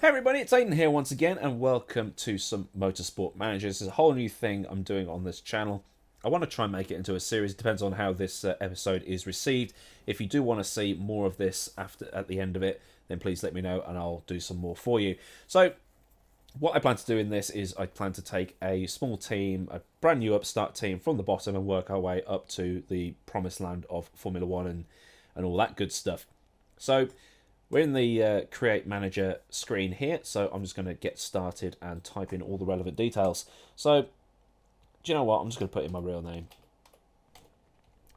Hey everybody, it's Aiden here once again, and welcome to some Motorsport Manager. This is a whole new thing I'm doing on this channel. I want to try and make it into a series. It depends on how this episode is received. If you do want to see more of this at the end of it, then please let me know and I'll do some more for you. So, what I plan to do in this is I plan to take a small team, a brand new upstart team from the bottom and work our way up to the promised land of Formula One and all that good stuff. So, we're in the Create Manager screen here, so I'm just going to get started and type in all the relevant details. So, do you know what? I'm just going to put in my real name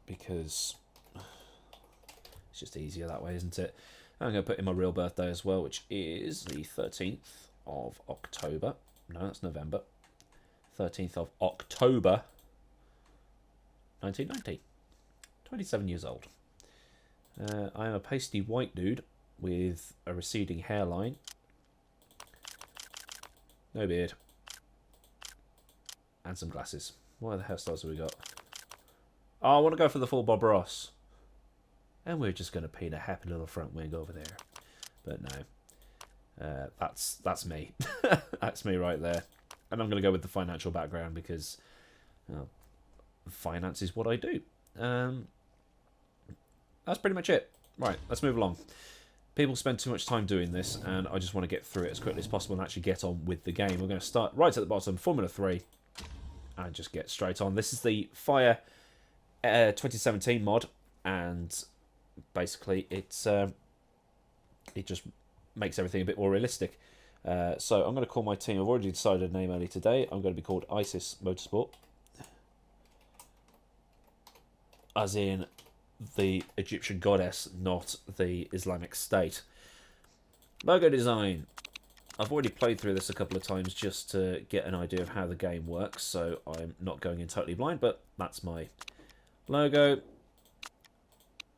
because it's just easier that way, isn't it? I'm going to put in my real birthday as well, which is the 13th of October. No, that's November. 13th of October, 1990. 27 years old. I am a pasty white dude with a receding hairline, no beard, and some glasses. What other hairstyles have we got? Oh, I want to go for the full Bob Ross. And we're just going to paint a happy little front wing over there. But no, that's me. That's me right there. And I'm going to go with the financial background because finance is what I do. That's pretty much it. Right, let's move along. People spend too much time doing this, and I just want to get through it as quickly as possible and actually get on with the game. We're going to start right at the bottom, Formula 3, and just get straight on. This is the Fire 2017 mod, and basically it just makes everything a bit more realistic. So I'm going to call my team, I've already decided a name early today, I'm going to be called ISIS Motorsport. As in the Egyptian goddess, not the Islamic State. Logo design. I've already played through this a couple of times just to get an idea of how the game works, so I'm not going in totally blind, but that's my logo.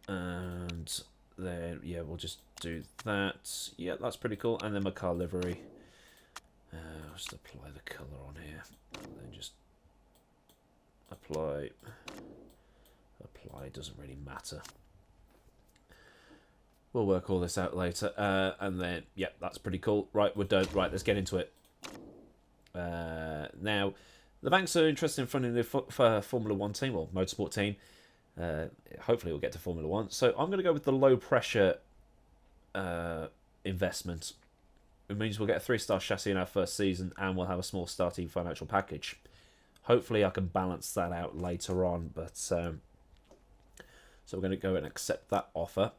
And then, yeah, we'll just do that. Yeah, that's pretty cool. And then my car livery. I'll just apply the colour on here. And then just apply... Apply doesn't really matter. We'll work all this out later. And then, yeah, that's pretty cool. Right, we're done. Right, let's get into it. Now, the banks are interested in funding the Formula One team, or Motorsport team. Hopefully we'll get to Formula One. So I'm going to go with the low pressure investment. It means we'll get a 3-star chassis in our first season and we'll have a small starting financial package. Hopefully I can balance that out later on, but... So we're going to go and accept that offer.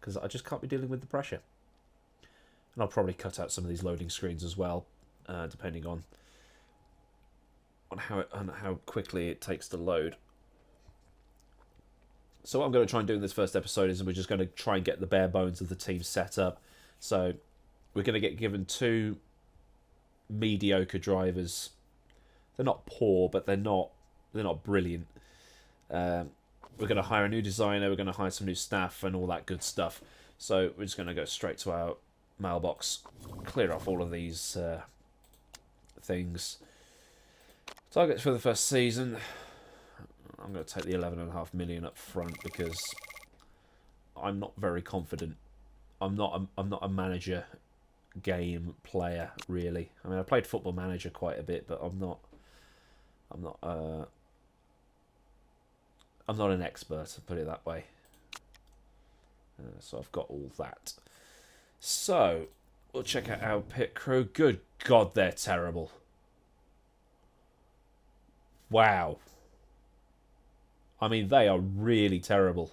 Because I just can't be dealing with the pressure. And I'll probably cut out some of these loading screens as well. Depending on how quickly it takes to load. So what I'm going to try and do in this first episode is we're just going to try and get the bare bones of the team set up. So we're going to get given 2 mediocre drivers. They're not poor, but they're not brilliant. We're going to hire a new designer, we're going to hire some new staff and all that good stuff. So we're just going to go straight to our mailbox, clear off all of these things. Targets for the first season. I'm going to take the 11.5 million up front because I'm not very confident. I'm not a manager game player really. I mean, I played Football Manager quite a bit, but I'm not an expert, to put it that way. So I've got all that. So, we'll check out our pit crew. Good God, they're terrible. Wow. I mean, they are really terrible.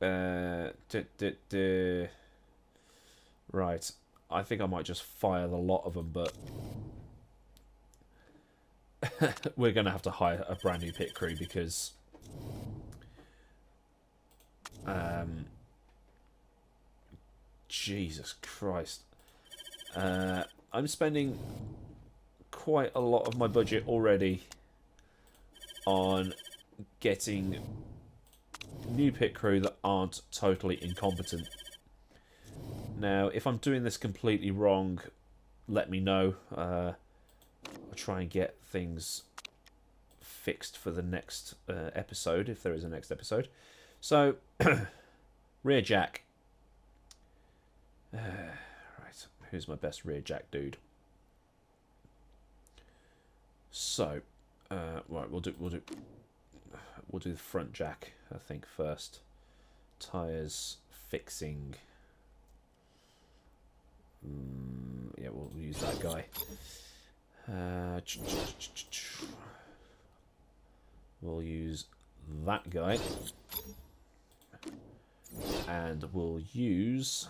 Right. I think I might just fire the lot of them, but... we're going to have to hire a brand new pit crew because Jesus Christ. I'm spending quite a lot of my budget already on getting new pit crew that aren't totally incompetent. Now, if I'm doing this completely wrong, let me know. I'll try and get things fixed for the next episode, if there is a next episode. So, rear jack. Right, who's my best rear jack dude? So, right, we'll do the front jack, I think, first. Tires, fixing. Yeah, we'll use that guy. We'll use that guy. And we'll use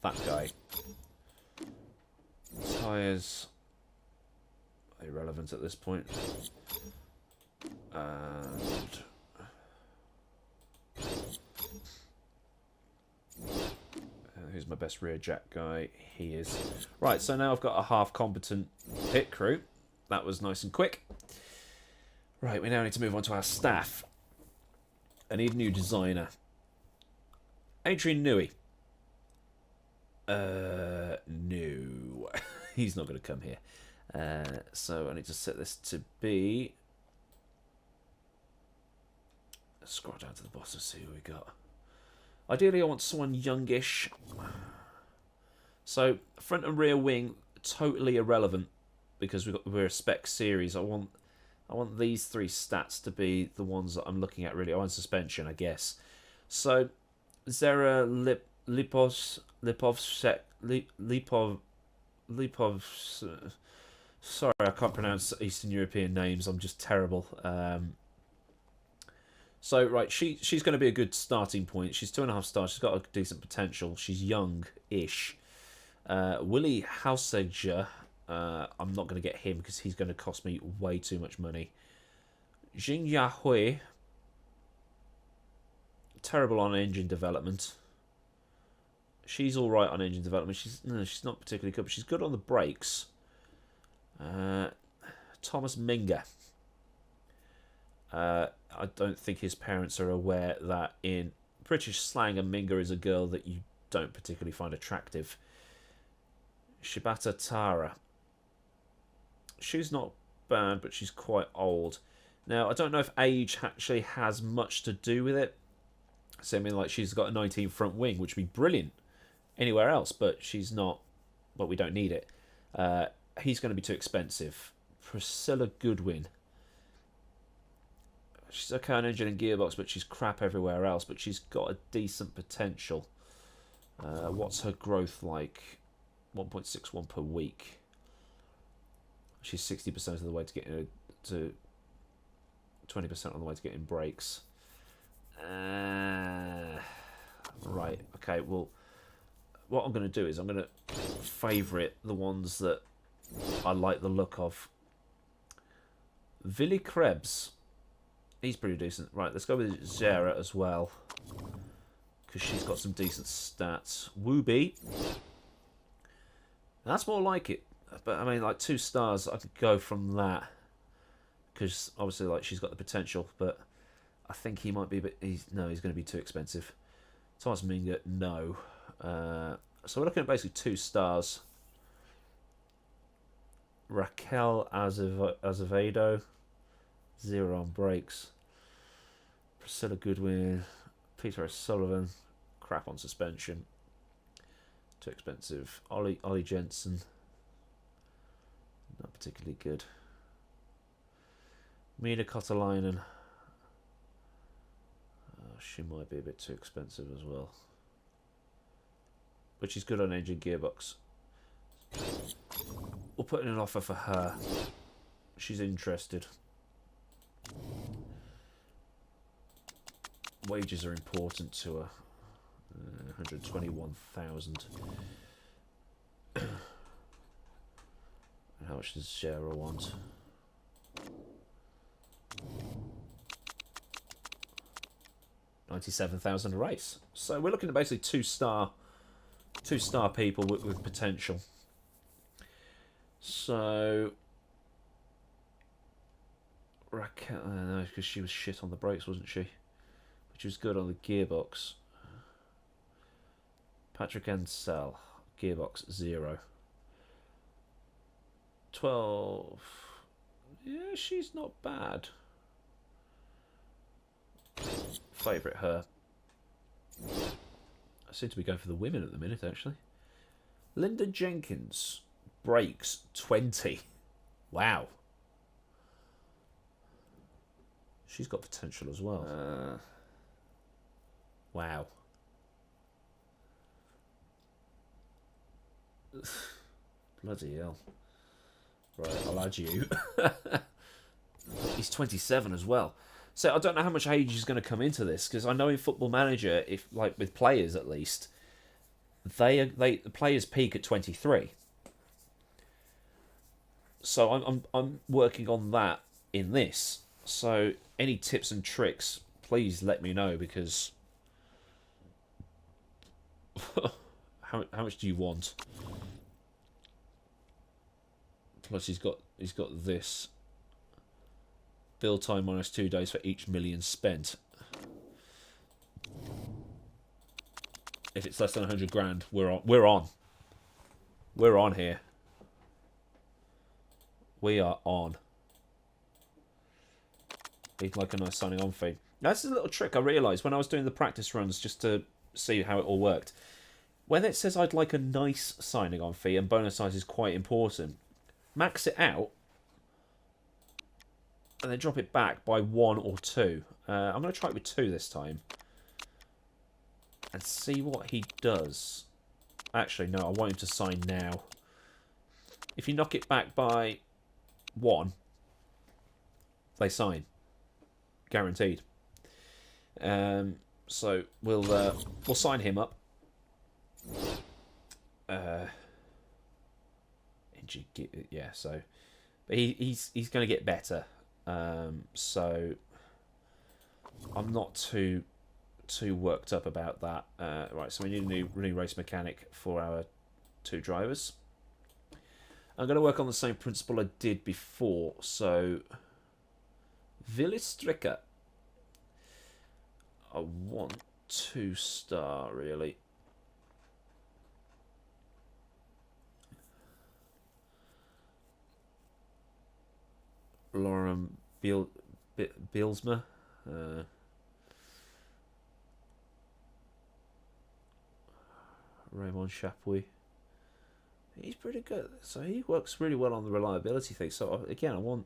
that guy. Tires, irrelevant at this point. And who's my best rear jack guy? He is. Right, so now I've got a half competent pit crew. That was nice and quick. Right, we now need to move on to our staff. I need a new designer. Adrian Newey. No. He's not going to come here. So I need to set this to be... Let's scroll down to the bottom, see who we got. Ideally, I want someone youngish. So, front and rear wing, totally irrelevant because we're a spec series. I want these three stats to be the ones that I'm looking at, really. I want suspension, I guess. So, Zera sorry, I can't pronounce Eastern European names. I'm just terrible. So, right, she's going to be a good starting point. She's 2.5 stars. She's got a decent potential. She's young-ish. Willie Hauseger, I'm not going to get him because he's going to cost me way too much money. Jing Yahui, terrible on engine development. She's all right on engine development. She's not particularly good, but she's good on the brakes. Thomas Minger. I don't think his parents are aware that in British slang, a Minger is a girl that you don't particularly find attractive. Shibata Tara. She's not bad, but she's quite old. Now, I don't know if age actually has much to do with it. So, I mean, like, she's got a 19 front wing, which would be brilliant anywhere else, but she's not, but we don't need it. He's going to be too expensive. Priscilla Goodwin. She's okay on engine and gearbox, but she's crap everywhere else, but she's got a decent potential. What's her growth like? 1.61 per week. She's 60% of the way to getting to 20% on the way to getting brakes. Right, okay, well, what I'm going to do is I'm going to favourite the ones that I like the look of. Willy Krebs. He's pretty decent. Right, let's go with Zara as well, because she's got some decent stats. Wooby. That's more like it. But, I mean, like, 2 stars, I could go from that. Because, obviously, like, she's got the potential. But I think he might be a bit... he's going to be too expensive. Thomas Minger, no. So we're looking at basically 2 stars. Raquel Azevedo. 0 on brakes. Priscilla Goodwin. Peter O'Sullivan. Crap on suspension. Too expensive. Ollie Jensen. Not particularly good. Mina Kotalainen. She might be a bit too expensive as well. But she's good on engine gearbox. We'll put in an offer for her. She's interested. Wages are important to her. 121,000. How much does Shara want? $97,000 a race. So we're looking at basically two star people with potential. So Raquel, no, because she was shit on the brakes, wasn't she? But she was good on the gearbox. Patrick Ansell, gearbox 0. 12. Yeah, she's not bad. Favourite her. I seem to be going for the women at the minute, actually. Linda Jenkins breaks 20. Wow. She's got potential as well. Wow. Bloody hell. Right, I'll add you. He's 27 as well. So I don't know how much age is going to come into this, because I know in Football Manager, if like with players at least, the players peak at 23. So I'm working on that in this. So any tips and tricks, please let me know, because how much do you want? Plus he's got this. Build time minus 2 days for each million spent. If it's less than 100 grand, we're on. We're on here. We are on. He'd like a nice signing on fee. That's a little trick I realised when I was doing the practice runs just to see how it all worked. When it says I'd like a nice signing on fee and bonus size is quite important, max it out and then drop it back by 1 or 2. I'm going to try it with 2 this time and see what he does. Actually, no, I want him to sign now. If you knock it back by 1, they sign. Guaranteed. So we'll sign him up. Yeah, so but he's going to get better. So I'm not too worked up about that. Right, so we need a new race mechanic for our 2 drivers. I'm going to work on the same principle I did before. So Villistricker. I want 2-star really. Lauren Bielsma. Raymond Chapuis. He's pretty good. So he works really well on the reliability thing. So again, I want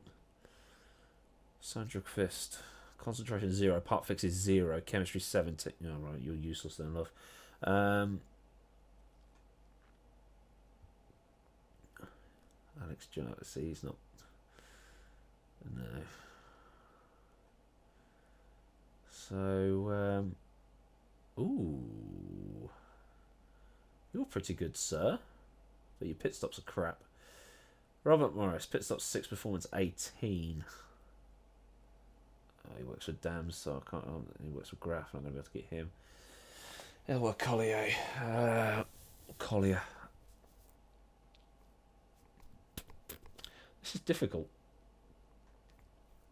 Sandra Kvist. Concentration 0. Part fix is 0. Chemistry 70. Oh, right, you're useless then, love. Alex Jones. See, he's not. No. So, ooh. You're pretty good, sir. But your pit stops are crap. Robert Morris, pit stops 6, performance 18. He works with Dams, so I can't. He works with Graf, and I'm going to be able to get him. Elwa Collier. Collier. This is difficult.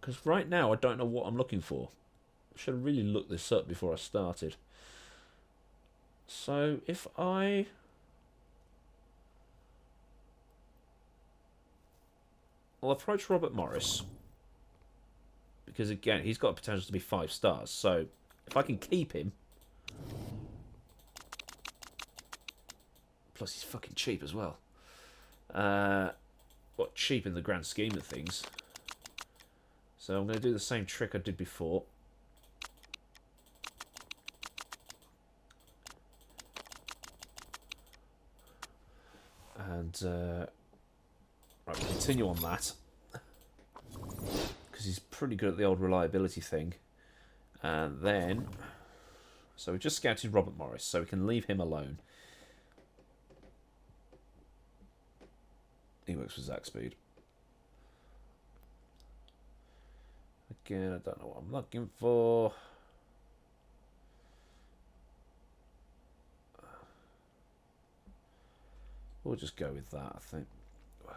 Because right now I don't know what I'm looking for. I should have really looked this up before I started. So if I'll approach Robert Morris. Because again, he's got potential to be 5 stars. So if I can keep him. Plus he's fucking cheap as well. What, cheap in the grand scheme of things. So I'm going to do the same trick I did before. And right, we'll continue on that. Because he's pretty good at the old reliability thing. And then, so we just scouted Robert Morris, so we can leave him alone. He works for Zach Speed. Again, I don't know what I'm looking for. We'll just go with that, I think.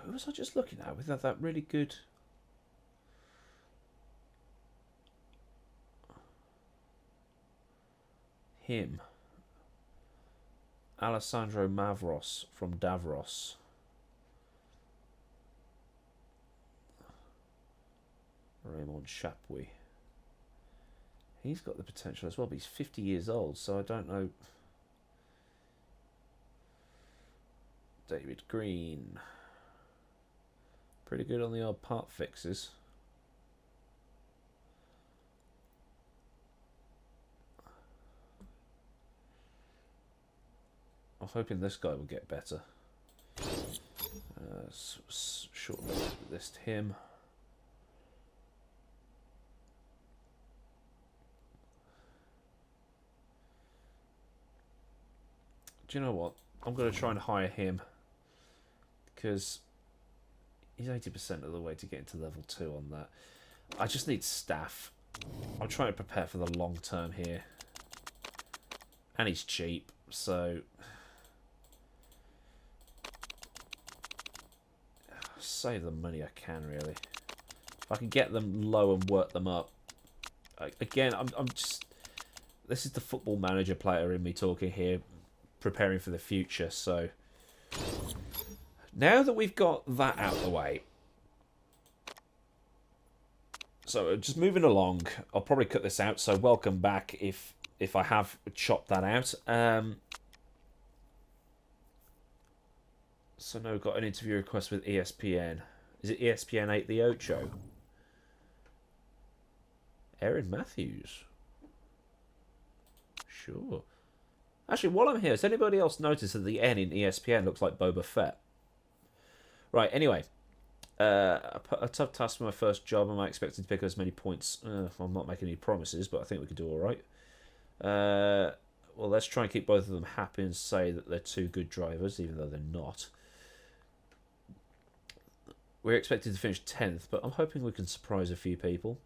Who was I just looking at with that really good... Him. Alessandro Mavros from Davros. Raymond Chapuis. He's got the potential as well, but he's 50 years old, so I don't know. David Green. Pretty good on the odd part fixes. I'm hoping this guy will get better. Shortlist him. Do you know what? I'm going to try and hire him because he's 80% of the way to get into level 2 on that. I just need staff. I'm trying to prepare for the long term here. And he's cheap, so save the money I can, really. If I can get them low and work them up. Again, I'm just... This is the football manager player in me talking here, preparing for the future, so... Now that we've got that out of the way... So, just moving along, I'll probably cut this out, so welcome back if I have chopped that out. So now we've got an interview request with ESPN. Is it ESPN 8 the Ocho? Erin Matthews. Sure. Actually, while I'm here, has anybody else noticed that the N in ESPN looks like Boba Fett? Right, anyway. A tough task for my first job. Am I expected to pick up as many points? I'm not making any promises, but I think we could do alright. Well, let's try and keep both of them happy and say that they're two good drivers, even though they're not. We're expected to finish 10th, but I'm hoping we can surprise a few people.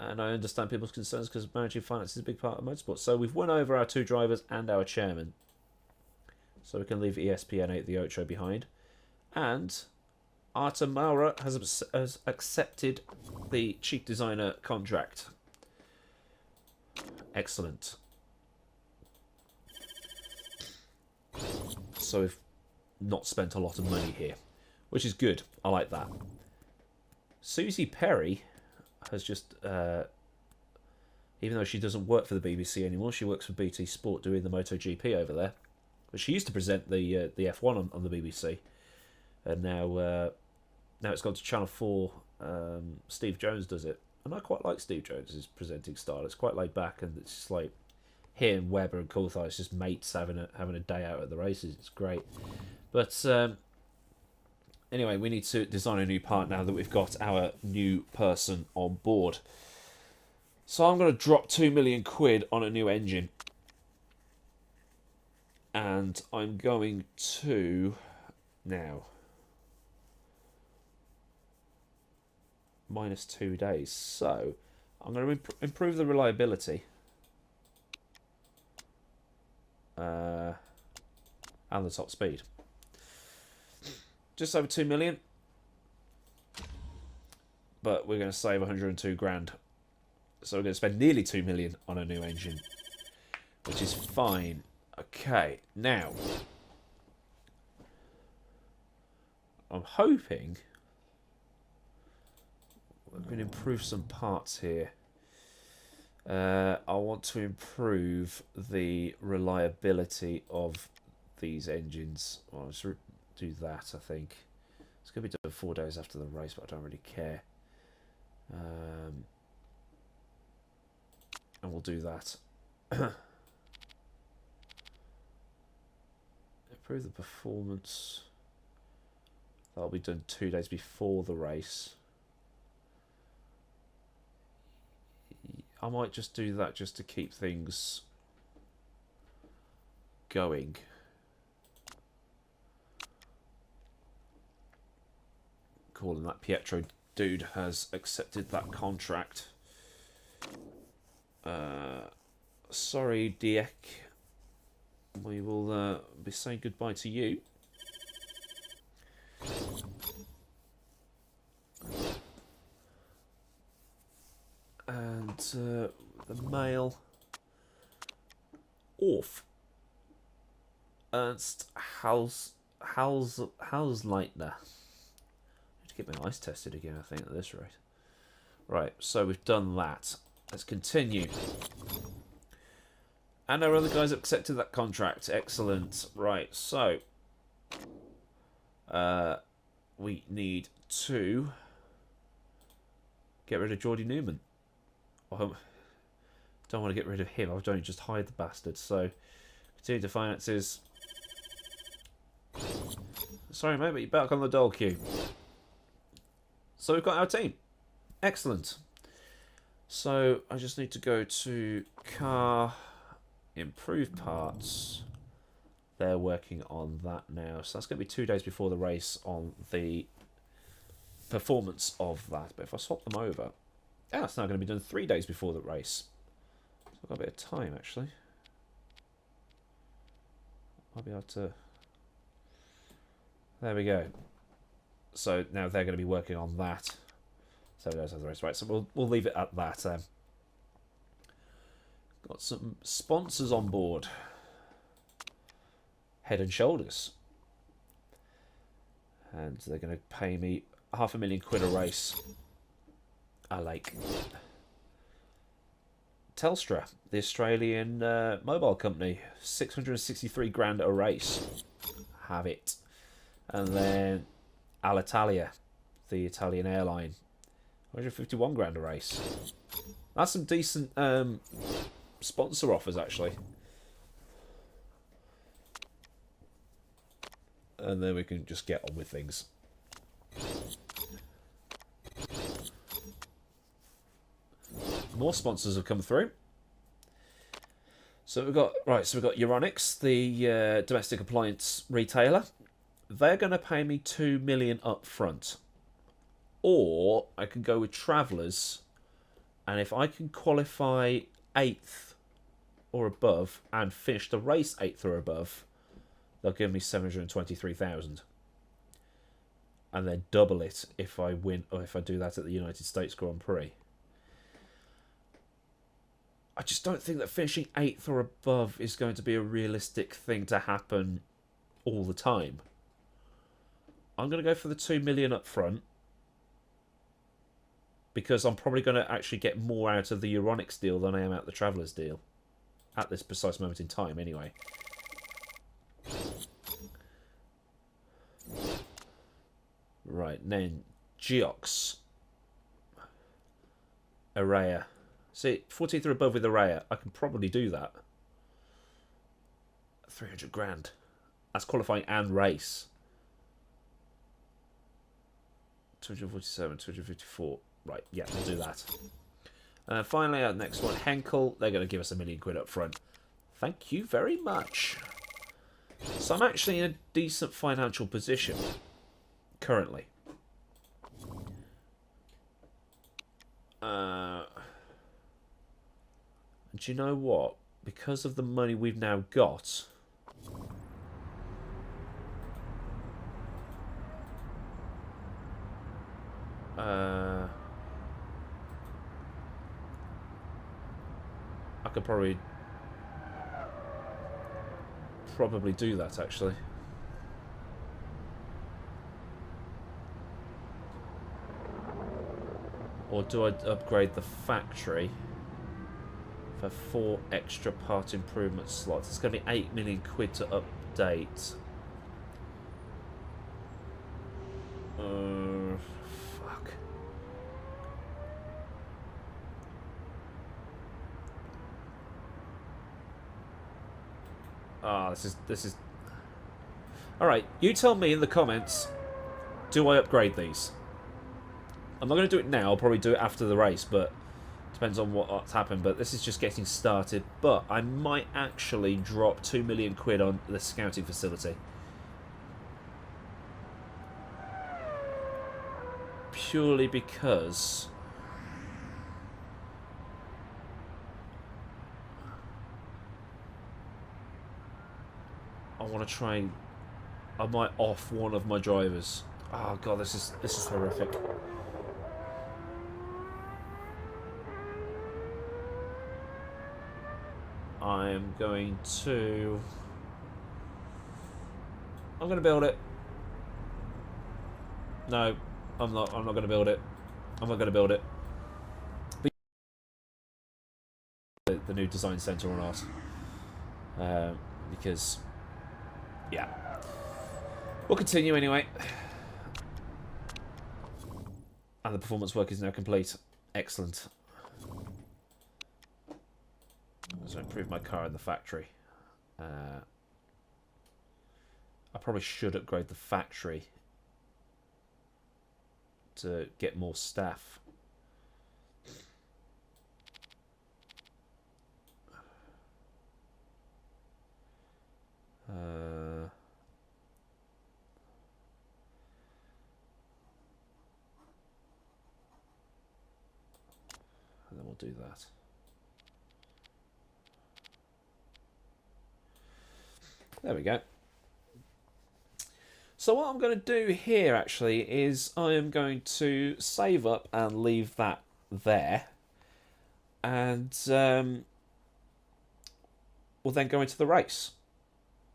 And I understand people's concerns because managing finance is a big part of motorsport. So we've won over our two drivers and our chairman. So we can leave ESPN 8 the Ocho behind. And Arta Maura has accepted the chief designer contract. Excellent. So we've not spent a lot of money here, which is good. I like that. Susie Perry has just, even though she doesn't work for the BBC anymore, she works for BT Sport doing the MotoGP over there. But she used to present the F1 on the BBC, and now it's gone to Channel 4. Steve Jones does it, and I quite like Steve Jones's presenting style. It's quite laid back, and it's just like him, Webber, and Coulthard. It's just mates having a day out at the races. It's great, but. Anyway, we need to design a new part now that we've got our new person on board. So I'm going to drop 2 million quid on a new engine. And I'm going to now -2 days. So I'm going to improve the reliability. And the top speed. Just over 2 million, but we're going to save 102 grand, so we're going to spend nearly 2 million on a new engine, which is fine. Okay, now I'm hoping we can improve some parts here. I want to improve the reliability of these engines. Well, let's do that, I think. It's going to be done 4 days after the race, but I don't really care. And we'll do that. Improve the performance. That'll be done 2 days before the race. I might just do that just to keep things going. Calling that Pietro dude has accepted that contract. Sorry, Dieck. We will be saying goodbye to you. And the male Orf Ernst Hausleitner. Get my eyes tested again, I think, at this rate. Right, so we've done that. Let's continue. And our other guys have accepted that contract. Excellent. Right, so We need to get rid of Geordie Newman. Well, don't want to get rid of him. I've only just hired the bastard. So, continue to finances. Sorry, mate, but you're back on the dole queue. So we've got our team. Excellent. So I just need to go to car, improve parts. They're working on that now. So that's going to be 2 days before the race on the performance of that. But if I swap them over, it's now going to be done 3 days before the race. So I've got a bit of time, actually. I'll be able to... There we go. So now they're going to be working on that. 7 days after the race, right? So we'll leave it at that. Got some sponsors on board. Head and Shoulders, and they're going to pay me £500,000 a race. I like. Telstra, the Australian mobile company, 663 grand a race. Have it. And then Alitalia, the Italian airline, 151 grand a race. That's some decent sponsor offers, actually. And then we can just get on with things. More sponsors have come through. So we've got Euronics, the domestic appliance retailer. They're going to pay me $2 million up front. Or I can go with Travellers, and if I can qualify 8th or above and finish the race 8th or above, they'll give me 723,000, and then double it if I win, or if I do that at the United States Grand Prix. I just don't think that finishing 8th or above is going to be a realistic thing to happen all the time. I'm going to go for the 2 million up front, because I'm probably going to actually get more out of the Euronics deal than I am out of the Travellers deal at this precise moment in time, anyway. Right, then Geox, Araya. See, 14th or above with Araya. I can probably do that. 300 grand. That's qualifying and race. 247, 254. Right, yeah, we'll do that. Finally, our next one, Henkel. They're going to give us £1 million up front. Thank you very much. So I'm actually in a decent financial position currently. Do you know what? Because of the money we've now got, I could probably do that, actually. Or do I upgrade the factory for 4 extra part improvement slots? It's going to be £8 million to update. Fuck. This is. All right, you tell me in the comments. Do I upgrade these? I'm not going to do it now. I'll probably do it after the race, but depends on what's happened. But this is just getting started. But I might actually drop £2 million on the scouting facility, purely because I want to try and I might off one of my drivers. Oh god, this is horrific. I'm going to build it. No, I'm not going to build it. I'm not going to build it. The new design center or not. Because, yeah. We'll continue anyway. And the performance work is now complete. Excellent. So improve my car in the factory. I probably should upgrade the factory to get more staff. And then we'll do that. There we go. So what I'm going to do here actually is I am going to save up and leave that there. And we'll then go into the race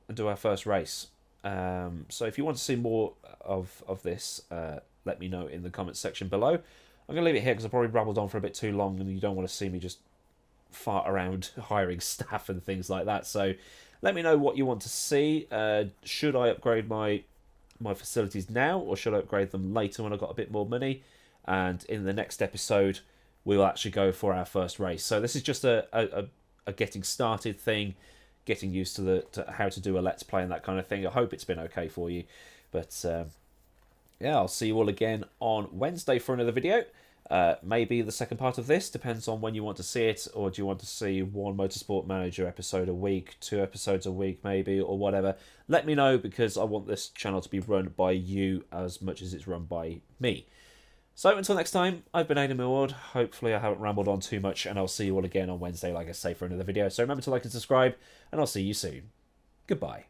and do our first race. So if you want to see more of this, let me know in the comments section below. I'm going to leave it here because I probably rabbled on for a bit too long and you don't want to see me just fart around hiring staff and things like that. So let me know what you want to see. Should I upgrade my facilities now, or should I upgrade them later when I've got a bit more money? And in the next episode, we'll actually go for our first race. So this is just a getting started thing, getting used to how to do a let's play and that kind of thing. I hope it's been okay for you. But yeah, I'll see you all again on Wednesday for another video. Maybe the second part of this, depends on when you want to see it, or do you want to see one Motorsport Manager episode a week, 2 episodes a week maybe, or whatever. Let me know, because I want this channel to be run by you as much as it's run by me. So until next time, I've been Aidan Millward. Hopefully I haven't rambled on too much, and I'll see you all again on Wednesday, like I say, for another video. So remember to like and subscribe, and I'll see you soon. Goodbye.